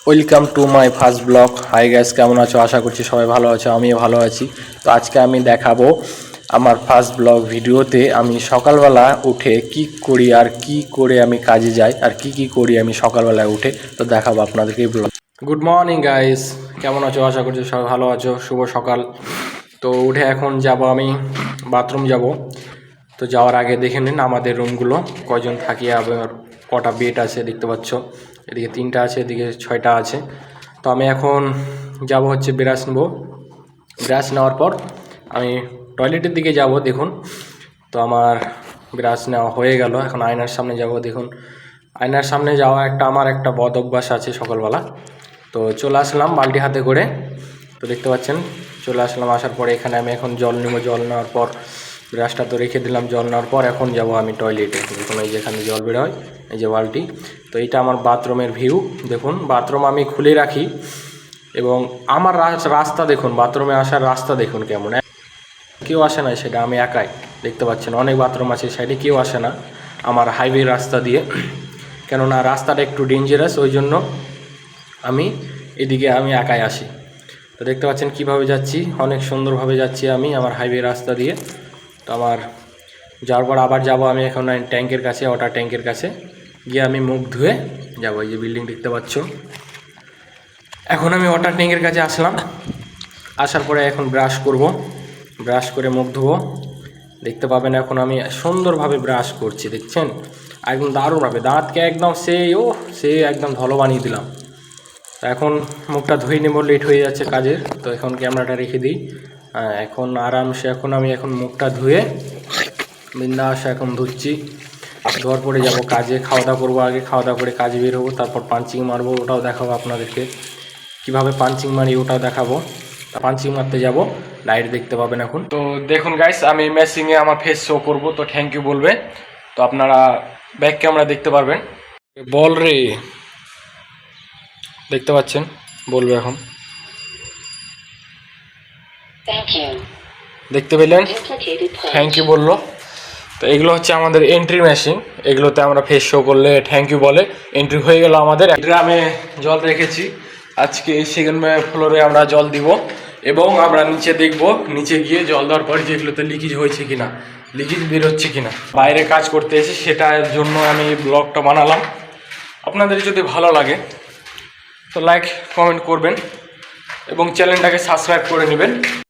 Welcome to my first blog. Hi guys, কেমন আছো? আশা করছি সবাই ভালো আছো, আমিও ভালো আছি। তো আজকে আমি দেখাবো আমার ফার্স্ট ব্লগ ভিডিওতে আমি সকালবেলা উঠে কি করি আর কি করে আমি কাজে যাই আর কি করি আমি সকালবেলায় উঠে, তো দেখাবো আপনাদেরকে এই ব্লগ। গুড মর্নিং গাইস, কেমন আছো? আশা করছি সবাই ভালো আছো। শুভ সকাল। তো উঠে এখন যাব আমি বাথরুম যাব। তো যাওয়ার আগে দেখে নিন আমাদের রুমগুলো কয়জন থাকি, আবার কটা বেড আছে দেখতে পাচ্ছ। এদিকে 3টা আছে, এদিকে 6টা আছে। তো আমি এখন যাব হচ্ছে ব্রাশ নেবো। ব্রাশ নেওয়ার পর আমি টয়লেটের দিকে যাব। দেখুন, তো আমার ব্রাশ নেওয়া হয়ে গেল। এখন আয়নার সামনে যাব। দেখুন, আয়নার সামনে যাওয়া আমার একটা বদ অভ্যাস আছে সকালবেলা। তো চলে আসলাম বালতি হাতে করে। তো দেখতে পাচ্ছেন চলে আসলাম। আসার পরে এখানে আমি এখন জল নেব। জল নেওয়ার পর ব্রাশটা তো রেখে দিলাম। জল নেওয়ার পর এখন যাব আমি টয়লেটে। দেখুন এই যেখানে জল বেরোয়, এই যে বালতি। তো এইটা আমার বাথরুমের ভিউ। দেখুন বাথরুম আমি খুলে রাখি এবং আমার রাস্তা দেখুন, বাথরুমে আসার রাস্তা দেখুন কেমন। কেউ আসে না, সেটা আমি একাই। দেখতে পাচ্ছেন অনেক বাথরুম আছে সাইডে, কেউ আসে না আমার হাইওয়ে রাস্তা দিয়ে, কেননা রাস্তাটা একটু ডেঞ্জারাস, ওই জন্য আমি এদিকে আমি একাই আসি। তো দেখতে পাচ্ছেন কিভাবে যাচ্ছি, অনেক সুন্দরভাবে যাচ্ছি আমি আমার হাইওয়ে রাস্তা দিয়ে। তো আমার যাওয়ার পর আবার যাব আমি এখন ট্যাঙ্কের কাছে, ওয়াটার ট্যাঙ্কের কাছে গিয়ে আমি মুখ ধুয়ে যাবো। এই যে বিল্ডিং দেখতে পাচ্ছ। এখন আমি ওয়াটার ট্যাঙ্কের কাছে আসলাম। আসার পরে এখন ব্রাশ করব। ব্রাশ করে মুখ ধোবো। দেখতে পাবেন এখন আমি সুন্দরভাবে ব্রাশ করছি, দেখছেন একদম দারুণভাবে। দাঁতকে একদম সে একদম ধলো বানিয়ে দিলাম। তো এখন মুখটা ধুয়ে নেব, লেট হয়ে যাচ্ছে কাজের। তো এখন ক্যামেরাটা রেখে দিই। এখন আরামসে এখন আমি মুখটা ধুয়ে বিন্দাস এখন ধুচ্ছি। ধোয়ার পরে যাব কাজে, খাওয়া দাওয়া করবো। আগে খাওয়া দাওয়া করে কাজে বের হবো, তারপর পাঞ্চিং মারবো। ওটাও দেখাবো আপনাদেরকে কিভাবে পাঞ্চিং মারি, ওটাও দেখাবো। পাঞ্চিং মারতে যাব, লাইট দেখতে পাবেন এখন। তো দেখুন গাইস, আমি মেশিংয়ে আমার ফেস শো করবো, তো থ্যাংক ইউ বলবে। তো আপনারা ব্যাক ক্যামেরা দেখতে পারবেন। বল রে, দেখতে পাচ্ছেন, বলবে এখন। দেখতে পেলেন, থ্যাংক ইউ বললো। তো এগুলো হচ্ছে আমাদের এন্ট্রি মেশিন, এগুলোতে আমরা ফেস শো করলে থ্যাংক ইউ বলে এন্ট্রি হয়ে গেল আমাদের। ড্রামে জল রেখেছি, আজকে এই সেকেন্ড ফ্লোরে আমরা জল দিব এবং আমরা নিচে দেখব, নিচে গিয়ে জল দেওয়ার পর যেগুলোতে লিকেজ হয়েছে কিনা, লিকেজ বেরোচ্ছে কিনা। বাইরে কাজ করতে এসে সেটার জন্য আমি ব্লগটা বানালাম। আপনাদের যদি ভালো লাগে তো লাইক কমেন্ট করবেন এবং চ্যানেলটাকে সাবস্ক্রাইব করে নেবেন।